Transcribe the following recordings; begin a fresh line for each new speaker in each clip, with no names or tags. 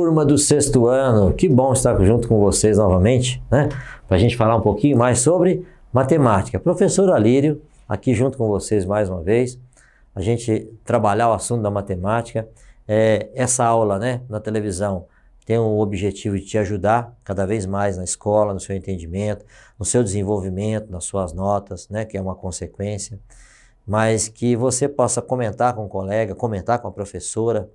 Turma do sexto ano, que bom estar junto com vocês novamente, né? Para a gente falar um pouquinho mais sobre matemática. Professor Alírio, aqui junto com vocês mais uma vez, a gente trabalhar o assunto da matemática. Essa aula, né, na televisão tem o objetivo de te ajudar cada vez mais na escola, no seu entendimento, no seu desenvolvimento, nas suas notas, né, que é uma consequência, mas que você possa comentar com o colega, comentar com a professora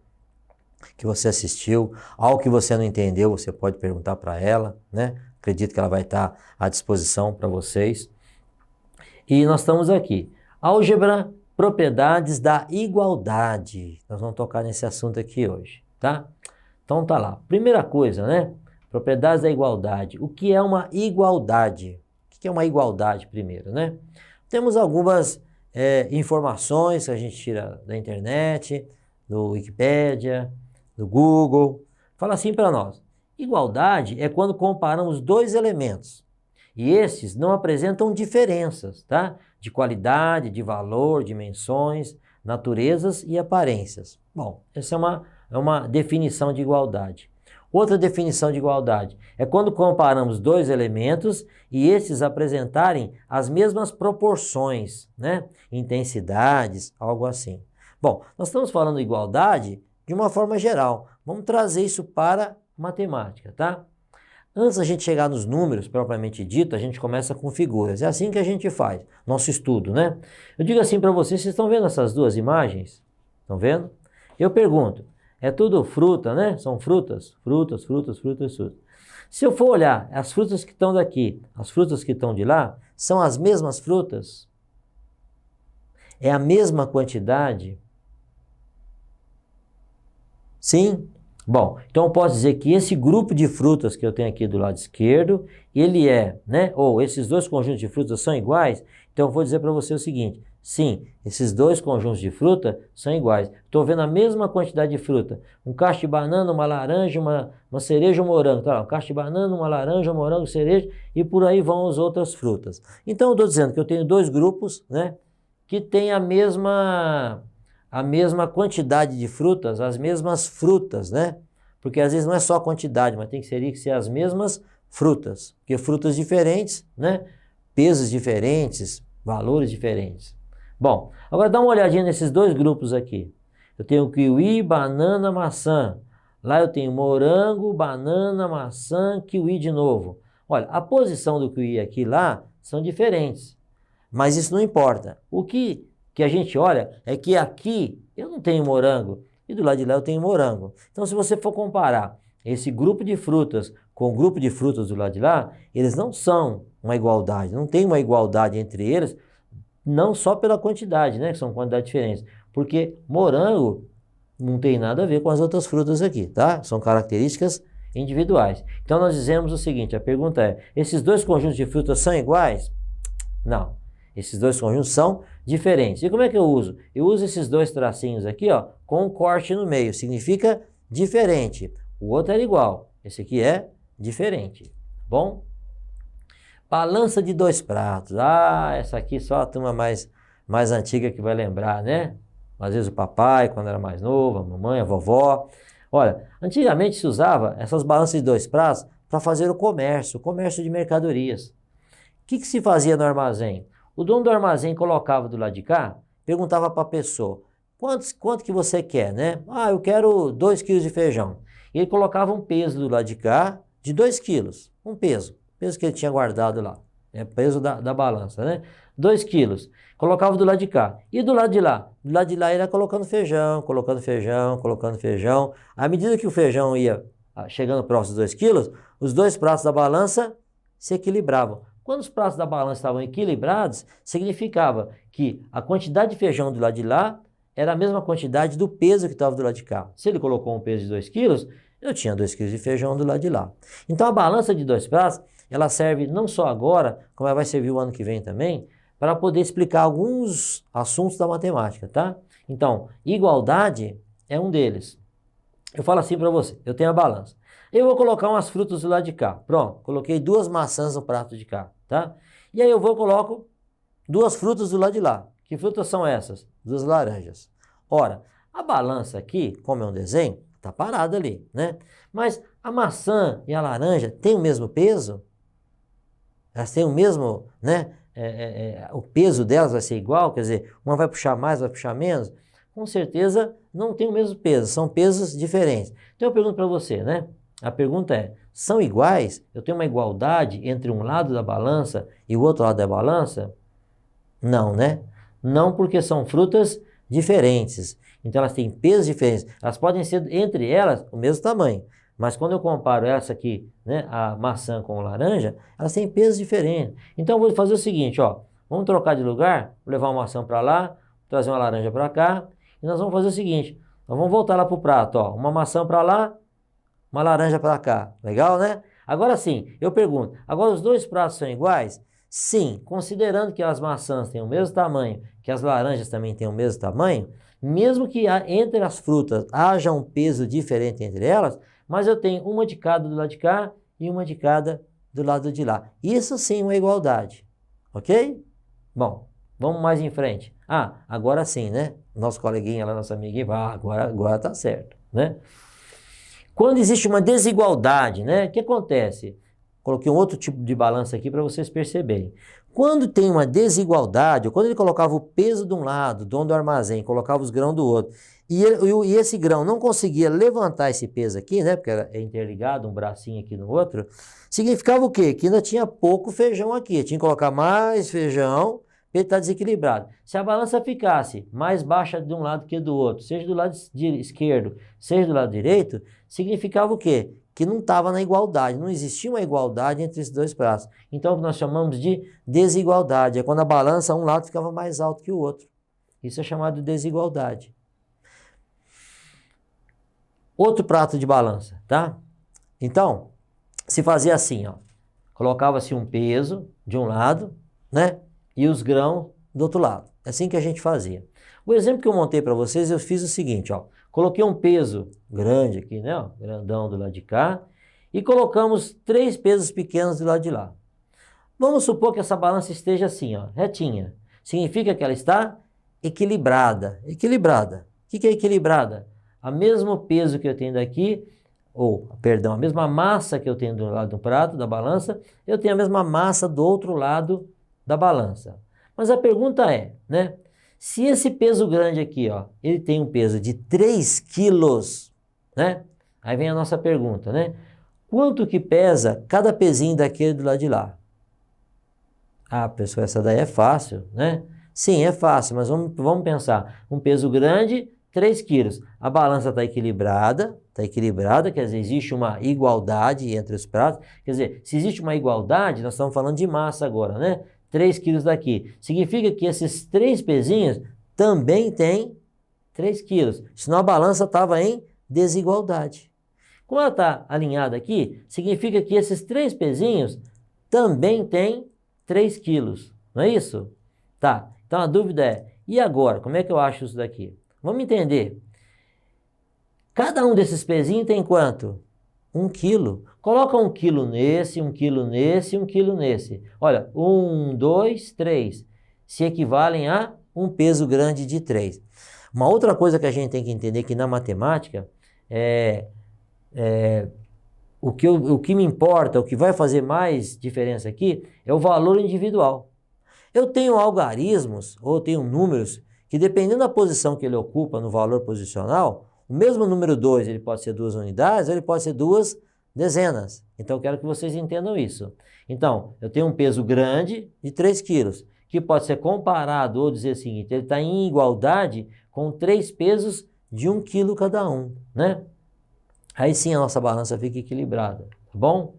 que você assistiu, algo que você não entendeu, você pode perguntar para ela, né? Acredito que ela vai estar à disposição para vocês. E nós estamos aqui. Álgebra, propriedades da igualdade. Nós vamos tocar nesse assunto aqui hoje, tá? Então tá lá. Primeira coisa, né? Propriedades da igualdade. O que é uma igualdade? O que é uma igualdade primeiro, né? Temos algumas informações que a gente tira da internet, do Wikipédia, do Google. Fala assim para nós: igualdade é quando comparamos dois elementos e esses não apresentam diferenças, tá? De qualidade, de valor, dimensões, naturezas e aparências. Bom, essa é uma definição de igualdade. Outra definição de igualdade é quando comparamos dois elementos e esses apresentarem as mesmas proporções, né? Intensidades, algo assim. Bom, nós estamos falando de igualdade de uma forma geral. Vamos trazer isso para matemática, tá? Antes da gente chegar nos números propriamente dito, a gente começa com figuras. É assim que a gente faz, nosso estudo, né? Eu digo assim para vocês estão vendo essas duas imagens? Estão vendo? Eu pergunto, é tudo fruta, né? São frutas, frutas, frutas, frutas, frutas. Se eu for olhar as frutas que estão daqui, as frutas que estão de lá, são as mesmas frutas? É a mesma quantidade? Sim? Bom, então eu posso dizer que esse grupo de frutas que eu tenho aqui do lado esquerdo, ele né? Ou esses dois conjuntos de frutas são iguais? Então eu vou dizer para você o seguinte: sim, esses dois conjuntos de fruta são iguais. Estou vendo a mesma quantidade de fruta. Um cacho de banana, uma laranja, uma cereja, um morango. Tá lá, um cacho de banana, uma laranja, um morango, cereja, e por aí vão as outras frutas. Então eu estou dizendo que eu tenho dois grupos, né? Que têm a mesma quantidade de frutas, as mesmas frutas, né? Porque às vezes não é só a quantidade, mas tem que ser as mesmas frutas. Porque frutas diferentes, né? Pesos diferentes, valores diferentes. Bom, agora dá uma olhadinha nesses dois grupos aqui. Eu tenho kiwi, banana, maçã. Lá eu tenho morango, banana, maçã, kiwi de novo. Olha, a posição do kiwi aqui e lá são diferentes. Mas isso não importa. O que a gente olha é que aqui eu não tenho morango e do lado de lá eu tenho morango. Então, se você for comparar esse grupo de frutas com o grupo de frutas do lado de lá, eles não são uma igualdade, não tem uma igualdade entre eles, não só pela quantidade, né, que são quantidades diferentes, porque morango não tem nada a ver com as outras frutas aqui, tá? São características individuais. Então, nós dizemos o seguinte, a pergunta é: esses dois conjuntos de frutas são iguais? Não. Esses dois conjuntos são diferentes. E como é que eu uso? Eu uso esses dois tracinhos aqui, ó, com um corte no meio. Significa diferente. O outro era igual. Esse aqui é diferente. Bom? Balança de dois pratos. Ah, essa aqui só a turma mais antiga que vai lembrar, né? Às vezes o papai, quando era mais novo, a mamãe, a vovó. Olha, antigamente se usava essas balanças de dois pratos para fazer o comércio de mercadorias. O que se fazia no armazém? O dono do armazém colocava do lado de cá, perguntava para a pessoa: quanto que você quer, né? Ah, eu quero 2 quilos de feijão. E ele colocava um peso do lado de cá de 2 quilos, um peso que ele tinha guardado lá, é peso da balança, né? 2 quilos. Colocava do lado de cá. E do lado de lá? Do lado de lá ele ia colocando feijão, colocando feijão, colocando feijão. À medida que o feijão ia chegando próximo dos 2 quilos, os dois pratos da balança se equilibravam. Quando os pratos da balança estavam equilibrados, significava que a quantidade de feijão do lado de lá era a mesma quantidade do peso que estava do lado de cá. Se ele colocou um peso de 2 quilos, eu tinha 2 quilos de feijão do lado de lá. Então a balança de dois pratos, ela serve não só agora, como ela vai servir o ano que vem também, para poder explicar alguns assuntos da matemática, tá? Então, igualdade é um deles. Eu falo assim para você, eu tenho a balança. Eu vou colocar umas frutas do lado de cá. Pronto, coloquei 2 maçãs no prato de cá, tá? E aí eu coloco 2 frutas do lado de lá. Que frutas são essas? 2 laranjas. Ora, a balança aqui, como é um desenho, Tá parado ali, né? Mas a maçã e a laranja têm o mesmo peso? Elas têm o mesmo, né? O peso delas vai ser igual, quer dizer, uma vai puxar mais, vai puxar menos? Com certeza não tem o mesmo peso, são pesos diferentes. Então eu pergunto para você, né? A pergunta é, são iguais? Eu tenho uma igualdade entre um lado da balança e o outro lado da balança? Não, né? Não, porque são frutas diferentes. Então elas têm pesos diferentes. Elas podem ser entre elas o mesmo tamanho. Mas quando eu comparo essa aqui, né, a maçã com a laranja, elas têm pesos diferentes. Então eu vou fazer o seguinte, ó. Vamos trocar de lugar, vou levar uma maçã para lá, trazer uma laranja para cá. E nós vamos fazer o seguinte, nós vamos voltar lá para o prato, ó. Uma maçã para lá, uma laranja para cá. Legal, né? Agora sim, eu pergunto, agora os dois pratos são iguais? Sim, considerando que as maçãs têm o mesmo tamanho, que as laranjas também têm o mesmo tamanho, mesmo que entre as frutas haja um peso diferente entre elas, mas eu tenho uma de cada do lado de cá e uma de cada do lado de lá. Isso sim é uma igualdade, ok? Bom, vamos mais em frente. Ah, agora sim, né? Nosso coleguinha lá, nosso amiguinho, agora tá certo, né? Quando existe uma desigualdade, né? O que acontece? Coloquei um outro tipo de balança aqui para vocês perceberem. Quando tem uma desigualdade, ou quando ele colocava o peso de um lado, dono do armazém, colocava os grãos do outro, e esse grão não conseguia levantar esse peso aqui, né? Porque é interligado, um bracinho aqui no outro, significava o quê? Que ainda tinha pouco feijão aqui, tinha que colocar mais feijão, ele está desequilibrado. Se a balança ficasse mais baixa de um lado que do outro, seja do lado esquerdo, seja do lado direito, significava o quê? Que não estava na igualdade, não existia uma igualdade entre esses dois pratos. Então, o que nós chamamos de desigualdade, é quando a balança, um lado ficava mais alto que o outro. Isso é chamado de desigualdade. Outro prato de balança, tá? Então, se fazia assim, ó. Colocava-se um peso de um lado, né? E os grãos do outro lado. É assim que a gente fazia. O exemplo que eu montei para vocês, eu fiz o seguinte, ó. Coloquei um peso grande aqui, né? Ó, grandão do lado de cá. E colocamos 3 pesos pequenos do lado de lá. Vamos supor que essa balança esteja assim, ó, retinha. Significa que ela está equilibrada. Equilibrada. O que é equilibrada? O mesmo peso que eu tenho daqui, a mesma massa que eu tenho do lado do prato, da balança, eu tenho a mesma massa do outro lado da balança. Mas a pergunta é, né? Se esse peso grande aqui, ó, ele tem um peso de 3 quilos, né? Aí vem a nossa pergunta, né? Quanto que pesa cada pezinho daquele do lado de lá? Ah, pessoal, essa daí é fácil, né? Sim, é fácil, mas vamos pensar. Um peso grande, 3 quilos. A balança está equilibrada, quer dizer, existe uma igualdade entre os pratos. Quer dizer, se existe uma igualdade, nós estamos falando de massa agora, né? 3 quilos daqui. Significa que esses 3 pezinhos também têm 3 quilos. Senão a balança estava em desigualdade. Como ela está alinhada aqui, significa que esses 3 pezinhos também têm 3 quilos. Não é isso? Tá. Então a dúvida é, e agora? Como é que eu acho isso daqui? Vamos entender. Cada um desses pezinhos tem quanto? 1 quilo. Coloca 1 quilo nesse, 1 quilo nesse, 1 quilo nesse. Olha, 1, 2, 3. Se equivalem a um peso grande de 3. Uma outra coisa que a gente tem que entender que na matemática o que me importa, o que vai fazer mais diferença aqui é o valor individual. Eu tenho algarismos ou tenho números que dependendo da posição que ele ocupa no valor posicional, o mesmo número 2 ele pode ser 2 unidades ou ele pode ser 2 dezenas. Então eu quero que vocês entendam isso. Então, eu tenho um peso grande de 3 quilos, que pode ser comparado ou dizer o seguinte, ele está em igualdade com 3 pesos de 1 quilo cada um, né? Aí sim a nossa balança fica equilibrada, tá bom?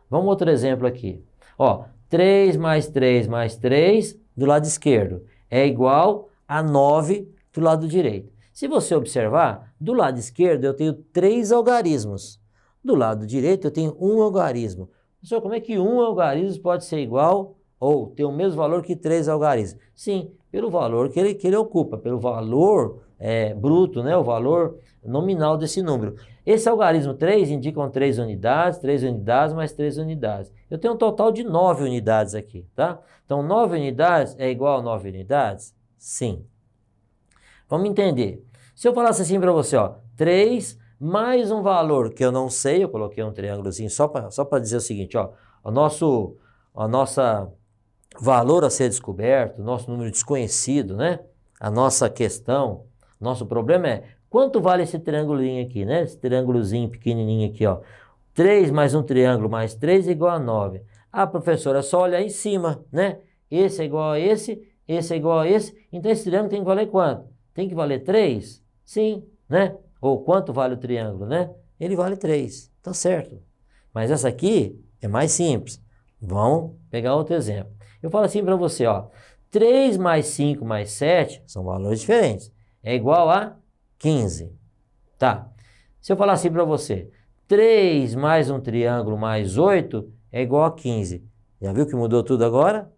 Vamos outro exemplo aqui. Ó, 3 mais 3 mais 3 do lado esquerdo é igual a 9 do lado direito. Se você observar, do lado esquerdo eu tenho 3 algarismos. Do lado direito eu tenho 1 algarismo. Professor, como é que 1 algarismo pode ser igual ou ter o mesmo valor que 3 algarismos? Sim, pelo valor que ele ocupa, pelo valor bruto, né? O valor nominal desse número. Esse algarismo 3 indica 3 unidades mais 3 unidades. Eu tenho um total de 9 unidades aqui, tá? Então 9 unidades é igual a 9 unidades? Sim. Vamos entender. Se eu falasse assim para você, ó, 3 mais um valor que eu não sei, eu coloquei um triângulozinho só para dizer o seguinte, ó, a nossa valor a ser descoberto, o nosso número desconhecido, né? A nossa questão, nosso problema é quanto vale esse triângulozinho aqui, né? Esse triângulozinho pequenininho aqui, ó. 3 mais um triângulo mais 3 é igual a 9. Ah, professora, é só olhar em cima, né? Esse é igual a esse é igual a esse. Então esse triângulo tem que valer quanto? Tem que valer 3? Sim, né? Ou quanto vale o triângulo, né? Ele vale 3, tá certo. Mas essa aqui é mais simples. Vamos pegar outro exemplo. Eu falo assim para você, ó. 3 mais 5 mais 7 são valores diferentes. É igual a 15. Tá. Se eu falar assim para você, 3 mais um triângulo mais 8 é igual a 15. Já viu que mudou tudo agora?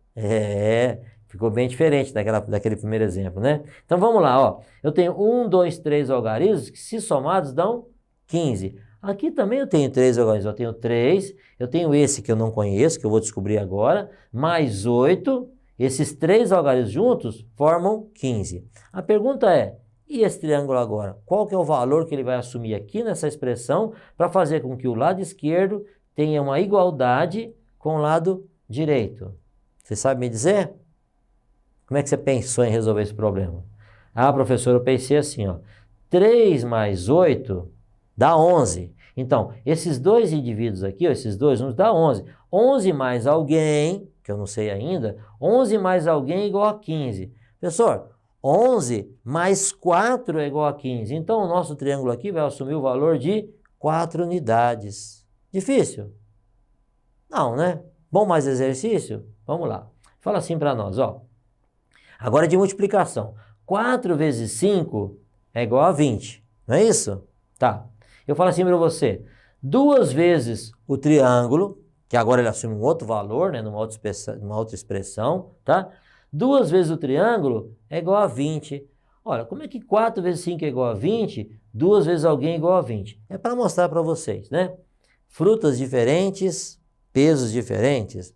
Ficou bem diferente daquele primeiro exemplo, né? Então vamos lá, ó. Eu tenho 1, 2, 3 algarismos que, se somados, dão 15. Aqui também eu tenho 3 algarismos. Eu tenho 3, eu tenho esse que eu não conheço, que eu vou descobrir agora, mais 8. Esses 3 algarismos juntos formam 15. A pergunta é, e esse triângulo agora? Qual que é o valor que ele vai assumir aqui nessa expressão para fazer com que o lado esquerdo tenha uma igualdade com o lado direito? Você sabe me dizer? Como é que você pensou em resolver esse problema? Ah, professor, eu pensei assim, ó. 3 mais 8 dá 11. Então, esses dois indivíduos aqui, ó, esses dois números, dá 11. 11 mais alguém, que eu não sei ainda, 11 mais alguém é igual a 15. Professor, 11 mais 4 é igual a 15. Então, o nosso triângulo aqui vai assumir o valor de 4 unidades. Difícil? Não, né? Bom mais exercício? Vamos lá. Fala assim para nós, ó. Agora de multiplicação. 4 vezes 5 é igual a 20. Não é isso? Tá. Eu falo assim para você. 2 vezes o triângulo, que agora ele assume um outro valor, né, numa outra expressão, tá? 2 vezes o triângulo é igual a 20. Olha, como é que 4 vezes 5 é igual a 20? 2 vezes alguém é igual a 20. É para mostrar para vocês, né? Frutas diferentes, pesos diferentes,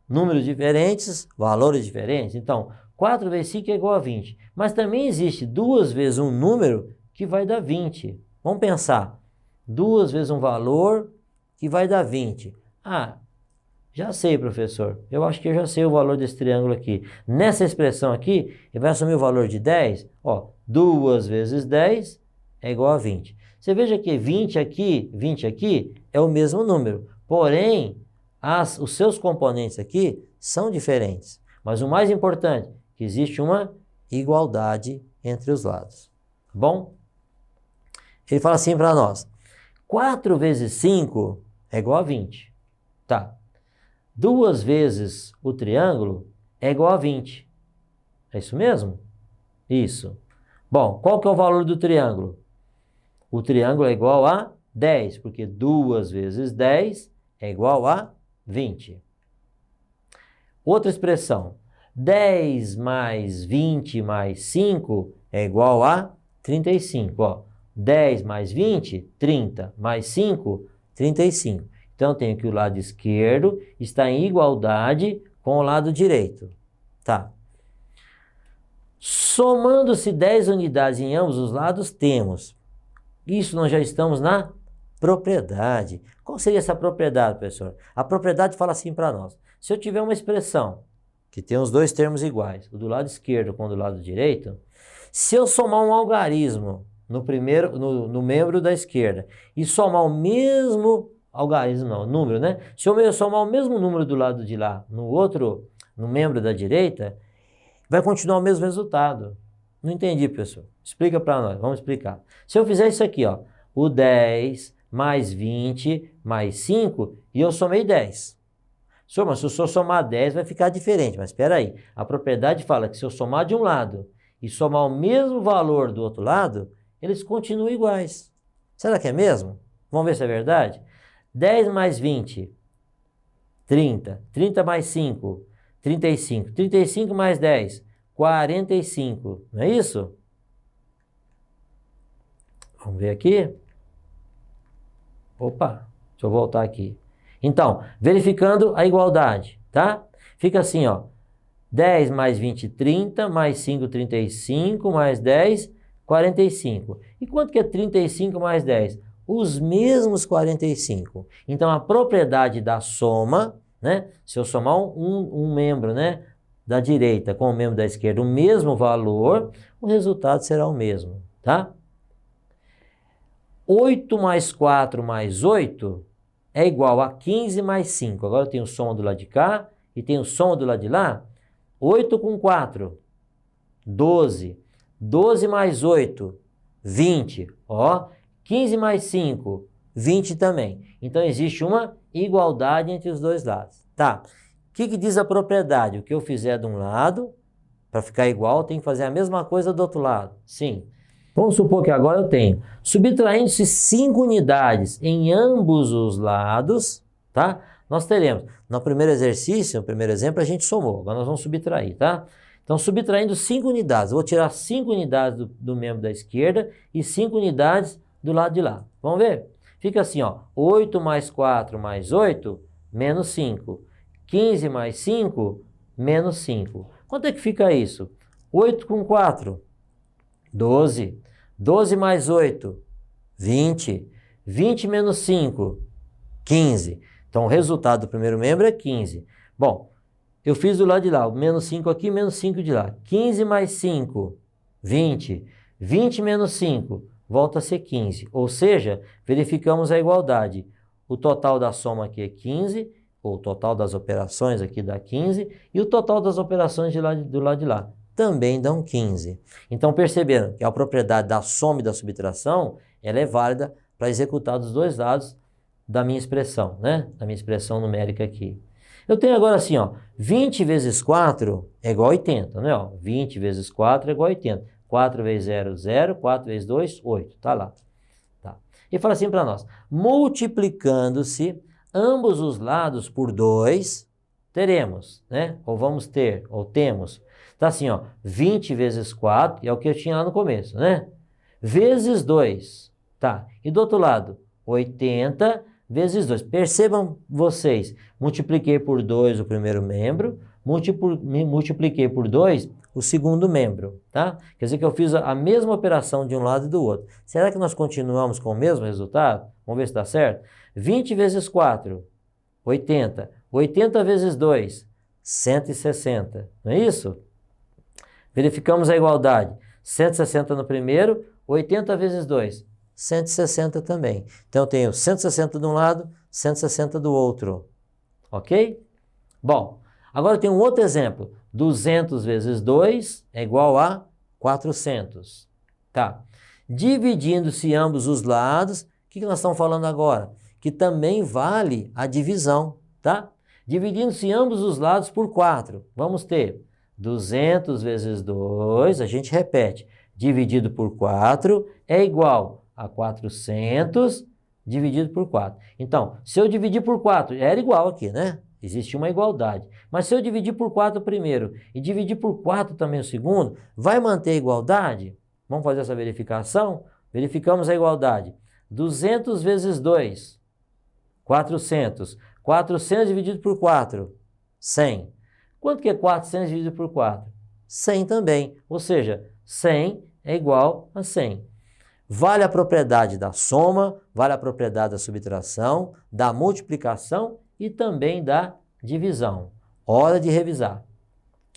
números diferentes, valores diferentes. Então, 4 vezes 5 é igual a 20. Mas também existe 2 vezes um número que vai dar 20. Vamos pensar. 2 vezes um valor que vai dar 20. Ah, já sei, professor. Eu acho que eu já sei o valor desse triângulo aqui. Nessa expressão aqui, ele vai assumir o valor de 10. Ó, 2 vezes 10 é igual a 20. Você veja que 20 aqui é o mesmo número. Porém, os seus componentes aqui são diferentes. Mas o mais importante, que existe uma igualdade entre os lados. Bom? Ele fala assim para nós. 4 vezes 5 é igual a 20. Tá. 2 vezes o triângulo é igual a 20. É isso mesmo? Isso. Bom, qual que é o valor do triângulo? O triângulo é igual a 10, porque 2 vezes 10 é igual a 20. Outra expressão. 10 mais 20 mais 5 é igual a 35. Ó. 10 mais 20, 30. Mais 5, 35. Então, eu tenho que o lado esquerdo está em igualdade com o lado direito. Tá. Somando-se 10 unidades em ambos os lados, temos. Isso nós já estamos na propriedade. Qual seria essa propriedade, professor? A propriedade fala assim para nós. Se eu tiver uma expressão que tem os dois termos iguais, o do lado esquerdo com o do lado direito, se eu somar um algarismo no membro da esquerda e somar o mesmo algarismo, não, número, né? Se eu somar o mesmo número do lado de lá no membro da direita, vai continuar o mesmo resultado. Não entendi, professor. Explica para nós, vamos explicar. Se eu fizer isso aqui, ó, o 10 mais 20 mais 5 e eu somei 10. Mas se eu somar 10 vai ficar diferente, mas espera aí. A propriedade fala que se eu somar de um lado e somar o mesmo valor do outro lado, eles continuam iguais. Será que é mesmo? Vamos ver se é verdade? 10 mais 20, 30. 30 mais 5, 35. 35 mais 10, 45. Não é isso? Vamos ver aqui. Opa, deixa eu voltar aqui. Então, verificando a igualdade, tá? Fica assim, ó. 10 mais 20, 30, mais 5, 35, mais 10, 45. E quanto que é 35 mais 10? Os mesmos 45. Então, a propriedade da soma, né? Se eu somar um membro, né, da direita com o membro da esquerda, o mesmo valor, o resultado será o mesmo, tá? 8 mais 4 mais 8 é igual a 15 mais 5. Agora eu tenho soma do lado de cá e tenho soma do lado de lá. 8 com 4, 12. 12 mais 8, 20. Ó, 15 mais 5, 20 também. Então, existe uma igualdade entre os dois lados. Tá. O que diz a propriedade? O que eu fizer de um lado, para ficar igual, tem que fazer a mesma coisa do outro lado. Sim. Vamos supor que agora eu tenho, subtraindo-se 5 unidades em ambos os lados, tá? Nós teremos, no primeiro exercício, no primeiro exemplo, a gente somou. Agora nós vamos subtrair, tá? Então, subtraindo 5 unidades. Eu vou tirar 5 unidades do membro da esquerda e 5 unidades do lado de lá. Vamos ver? Fica assim, ó. 8 mais 4 mais 8, menos 5. 15 mais 5, menos 5. Quanto é que fica isso? 8 com 4, 12. 12 mais 8, 20. 20 menos 5, 15. Então, o resultado do primeiro membro é 15. Bom, eu fiz do lado de lá, o menos 5 aqui, menos 5 de lá. 15 mais 5, 20. 20 menos 5, volta a ser 15. Ou seja, verificamos a igualdade. O total da soma aqui é 15, ou o total das operações aqui dá 15, e o total das operações do lado de lá também dão 15. Então, perceberam que a propriedade da soma e da subtração, ela é válida para executar dos dois lados da minha expressão, né? Da minha expressão numérica aqui. Eu tenho agora assim, ó, 20 vezes 4 é igual a 80, né? Ó, 20 vezes 4 é igual a 80. 4 vezes 0, 0. 4 vezes 2, 8. Tá lá. Tá. E fala assim para nós, multiplicando-se ambos os lados por 2, teremos, né? Ou vamos ter, ou temos. Tá assim, ó, 20 vezes 4, é o que eu tinha lá no começo, né? Vezes 2, tá? E do outro lado, 80 vezes 2. Percebam vocês, multipliquei por 2 o primeiro membro, multipliquei por 2 o segundo membro, tá? Quer dizer que eu fiz a mesma operação de um lado e do outro. Será que nós continuamos com o mesmo resultado? Vamos ver se dá certo? 20 vezes 4, 80. 80 vezes 2, 160. Não é isso? Verificamos a igualdade. 160 no primeiro, 80 vezes 2, 160 também. Então, eu tenho 160 de um lado, 160 do outro. Ok? Bom, agora eu tenho um outro exemplo. 200 vezes 2 é igual a 400. Tá. Dividindo-se ambos os lados, o que nós estamos falando agora? Que também vale a divisão, tá? Dividindo-se ambos os lados por 4, vamos ter 200 vezes 2, a gente repete, dividido por 4 é igual a 400 dividido por 4. Então, se eu dividir por 4, era igual aqui, né? Existe uma igualdade. Mas se eu dividir por 4 o primeiro e dividir por 4 também o segundo, vai manter a igualdade? Vamos fazer essa verificação? Verificamos a igualdade. 200 vezes 2, 400. 400 dividido por 4, 100. Quanto que é 400 dividido por 4? 100 também. Ou seja, 100 é igual a 100. Vale a propriedade da soma, vale a propriedade da subtração, da multiplicação e também da divisão. Hora de revisar.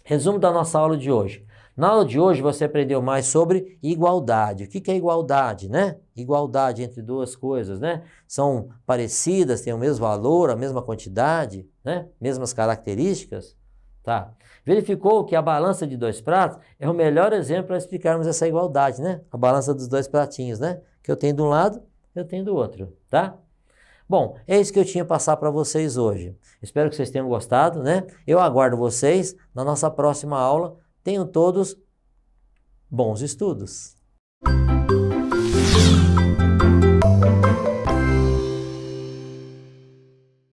Resumo da nossa aula de hoje. Na aula de hoje você aprendeu mais sobre igualdade. O que é igualdade, né? Igualdade entre duas coisas, né? São parecidas, têm o mesmo valor, a mesma quantidade, né? Mesmas características. Tá. Verificou que a balança de 2 pratos é o melhor exemplo para explicarmos essa igualdade, né? A balança dos 2 pratinhos, né? Que eu tenho de um lado, eu tenho do outro, tá? Bom, é isso que eu tinha a passar para vocês hoje. Espero que vocês tenham gostado, né? Eu aguardo vocês na nossa próxima aula. Tenham todos bons estudos.